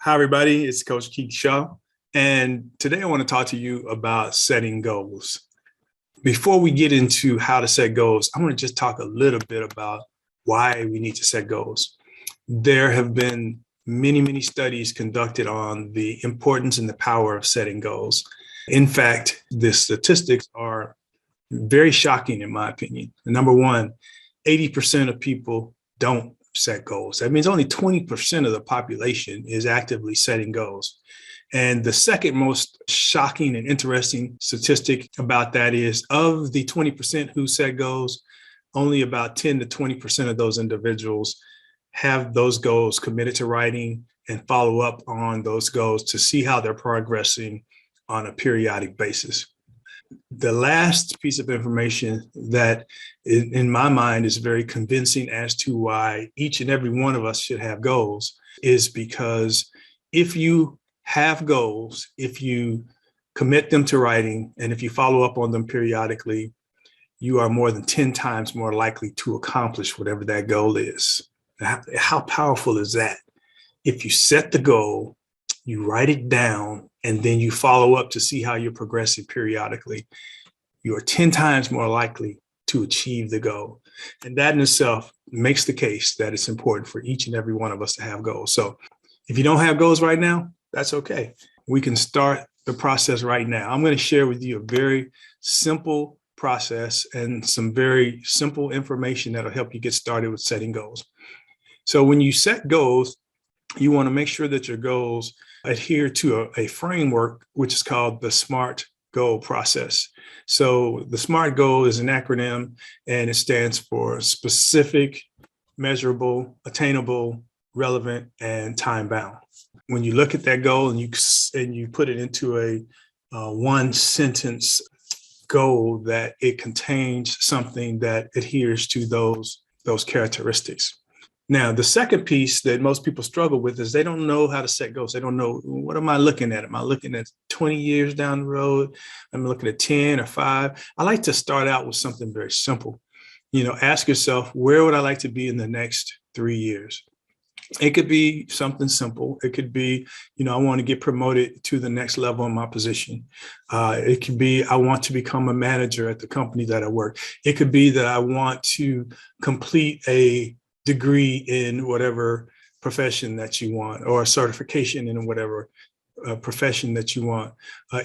Hi, everybody. It's Coach Keith Shaw. And today I want to talk to you about setting goals. Before we get into how to set goals, I want to just talk a little bit about why we need to set goals. There have been many studies conducted on the importance and the power of setting goals. In fact, the statistics are very shocking, in my opinion. Number one, 80% of people don't set goals. That means only 20% of the population is actively setting goals. And the second most shocking and interesting statistic about that is of the 20% who set goals, only about 10 to 20% of those individuals have those goals committed to writing and follow up on those goals to see how they're progressing on a periodic basis. The last piece of information that in my mind is very convincing as to why each and every one of us should have goals is because if you have goals, if you commit them to writing, and if you follow up on them periodically, you are more than 10 times more likely to accomplish whatever that goal is. How powerful is that? If you set the goal, you write it down, and then you follow up to see how you're progressing periodically, you are 10 times more likely to achieve the goal. And that in itself makes the case that it's important for each and every one of us to have goals. So if you don't have goals right now, that's okay. We can start the process right now. I'm going to share with you a very simple process and some very simple information that'll help you get started with setting goals. So when you set goals, you want to make sure that your goals adhere to a framework, which is called the SMART goal process. So the SMART goal is an acronym, and it stands for specific, measurable, attainable, relevant, and time bound. When you look at that goal and you put it into a one sentence goal, that it contains something that adheres to those characteristics. Now, the second piece that most people struggle with is they don't know how to set goals. They don't know, what am I looking at? Am I looking at 20 years down the road? I'm looking at 10 or 5. I like to start out with something very simple. Ask yourself, where would I like to be in the next 3 years? It could be something simple. It could be, I want to get promoted to the next level in my position. It could be, I want to become a manager at the company that I work. It could be that I want to complete a degree in whatever profession that you want, or a certification in whatever profession that you want.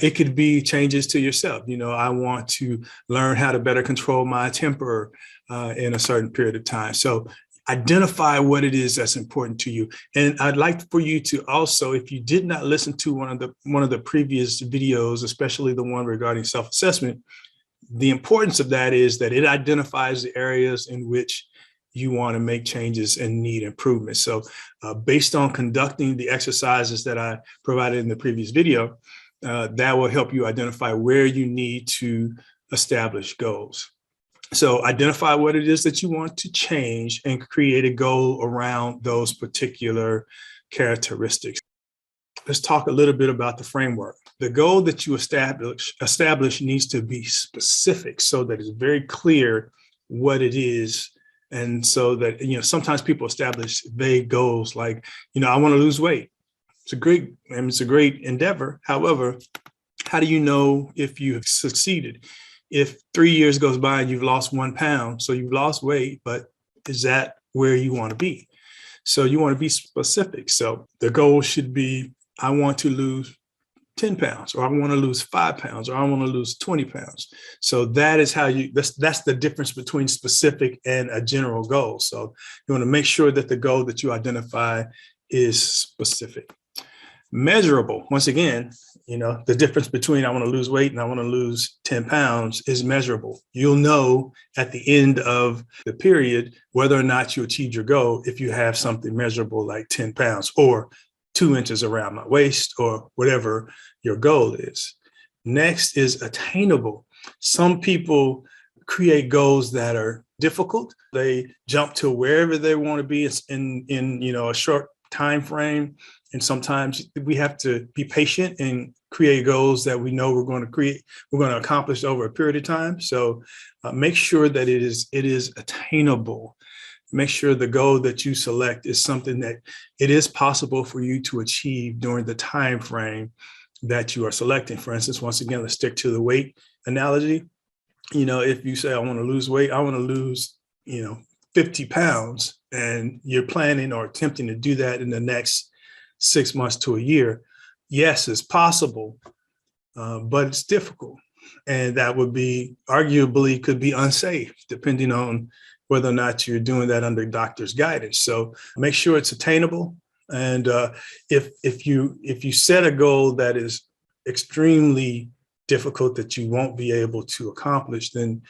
It could be changes to yourself. I want to learn how to better control my temper in a certain period of time. So identify what it is that's important to you. And I'd like for you to also, if you did not listen to one of the previous videos, especially the one regarding self-assessment, the importance of that is that it identifies the areas in which you want to make changes and need improvement. So based on conducting the exercises that I provided in the previous video, that will help you identify where you need to establish goals. So identify what it is that you want to change and create a goal around those particular characteristics. Let's talk a little bit about the framework. The goal that you establish needs to be specific so that it's very clear what it is. And so that, sometimes people establish vague goals like, I want to lose weight. It's a great endeavor. However, how do you know if you have succeeded? If 3 years goes by and you've lost 1 pound, so you've lost weight, but is that where you want to be? So you want to be specific. So the goal should be, I want to lose 10 pounds, or I want to lose 5 pounds, or I want to lose 20 pounds. So that is how that's the difference between specific and a general goal. So you want to make sure that the goal that you identify is specific. Measurable, once again, the difference between I want to lose weight and I want to lose 10 pounds is measurable. You'll know at the end of the period whether or not you achieved your goal if you have something measurable like 10 pounds or 2 inches around my waist, or whatever your goal is. Next is attainable. Some people create goals that are difficult. They jump to wherever they want to be in a short time frame. And sometimes we have to be patient and create goals that we know we're going to accomplish over a period of time. So make sure that it is attainable. make sure the goal that you select is something that it is possible for you to achieve during the time frame that you are selecting. For instance, once again, let's stick to the weight analogy. If you say, I want to lose weight, I want to lose, 50 pounds, and you're planning or attempting to do that in the next 6 months to a year, yes, it's possible, but it's difficult. And that would be arguably could be unsafe, depending on whether or not you're doing that under doctor's guidance. So make sure it's attainable. And if you set a goal that is extremely difficult that you won't be able to accomplish, then,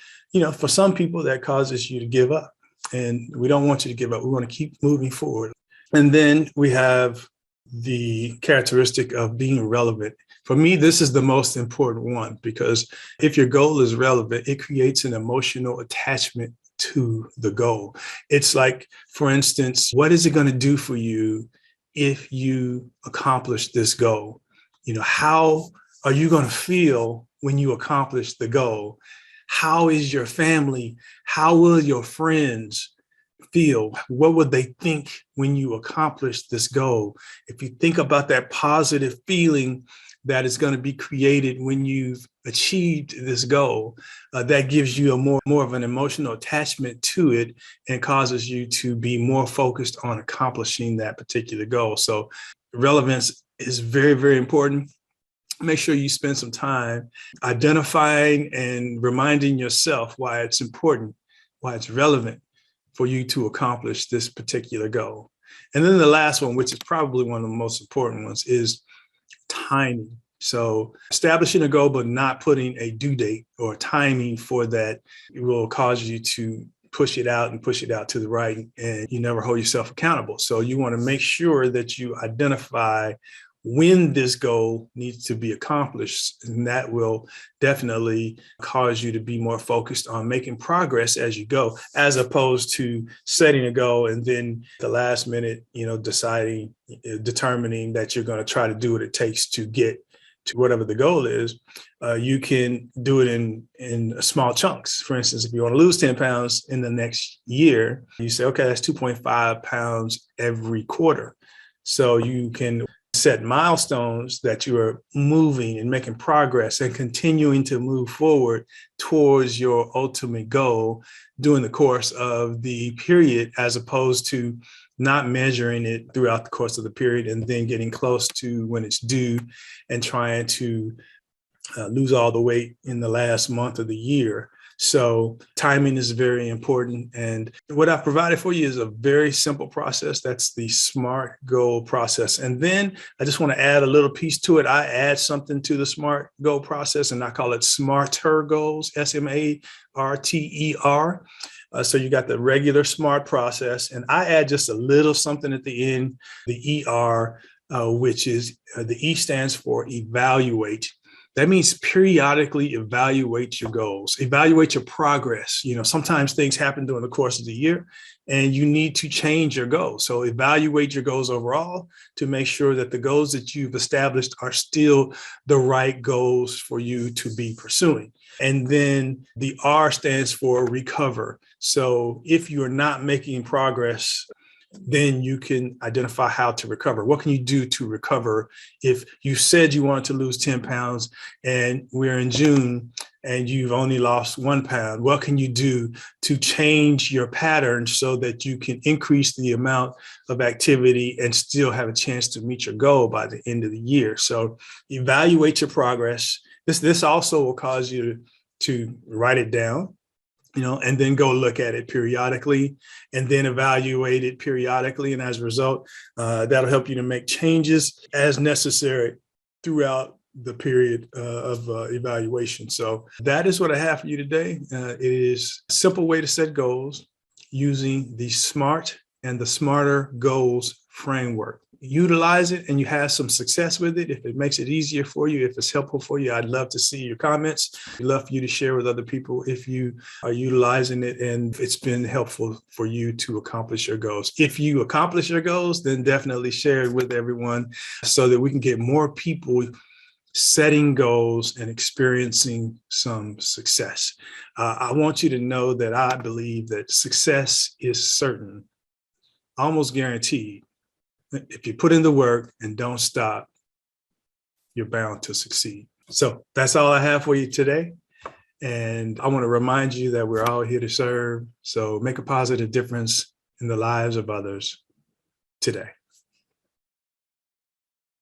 for some people that causes you to give up. And we don't want you to give up. We want to keep moving forward. And then we have the characteristic of being relevant. For me, this is the most important one, because if your goal is relevant, it creates an emotional attachment to the goal. It's like, for instance, what is it going to do for you if you accomplish this goal? How are you going to feel when you accomplish the goal? How is your family? How will your friends feel? What would they think when you accomplish this goal? If you think about that positive feeling that is going to be created when you've achieved this goal, that gives you a more of an emotional attachment to it and causes you to be more focused on accomplishing that particular goal. So relevance is very, very important. Make sure you spend some time identifying and reminding yourself why it's important, why it's relevant for you to accomplish this particular goal. And then the last one, which is probably one of the most important ones, is timing. So establishing a goal, but not putting a due date or timing for that, it will cause you to push it out to the right, and you never hold yourself accountable. So you want to make sure that you identify when this goal needs to be accomplished, and that will definitely cause you to be more focused on making progress as you go, as opposed to setting a goal and then the last minute, determining that you're going to try to do what it takes to get to whatever the goal is. You can do it in small chunks. For instance, if you want to lose 10 pounds in the next year, you say, okay, that's 2.5 pounds every quarter. So you can set milestones that you are moving and making progress and continuing to move forward towards your ultimate goal during the course of the period, as opposed to not measuring it throughout the course of the period and then getting close to when it's due and trying to lose all the weight in the last month of the year. So timing is very important. And what I've provided for you is a very simple process. That's the SMART goal process. And then I just want to add a little piece to it. I add something to the SMART goal process, and I call it SMARTER goals, SMARTER. So you got the regular SMART process, and I add just a little something at the end, the ER, which is the E stands for evaluate. That means periodically evaluate your goals, evaluate your progress. Sometimes things happen during the course of the year and you need to change your goals. So evaluate your goals overall to make sure that the goals that you've established are still the right goals for you to be pursuing. And then the R stands for recover. So if you are not making progress, then you can identify how to recover. What can you do to recover? If you said you wanted to lose 10 pounds and we're in June and you've only lost 1 pound, what can you do to change your pattern so that you can increase the amount of activity and still have a chance to meet your goal by the end of the year? So evaluate your progress. This also will cause you to write it down, and then go look at it periodically and then evaluate it periodically. And as a result, that'll help you to make changes as necessary throughout the period of evaluation. So that is what I have for you today. It is a simple way to set goals using the SMART and the SMARTER goals framework. Utilize it and you have some success with it. If it makes it easier for you, if it's helpful for you, I'd love to see your comments. I'd love for you to share with other people if you are utilizing it and it's been helpful for you to accomplish your goals. If you accomplish your goals, then definitely share it with everyone so that we can get more people setting goals and experiencing some success. I want you to know that I believe that success is certain, almost guaranteed. If you put in the work and don't stop, you're bound to succeed. So that's all I have for you today. And I want to remind you that we're all here to serve. So make a positive difference in the lives of others today.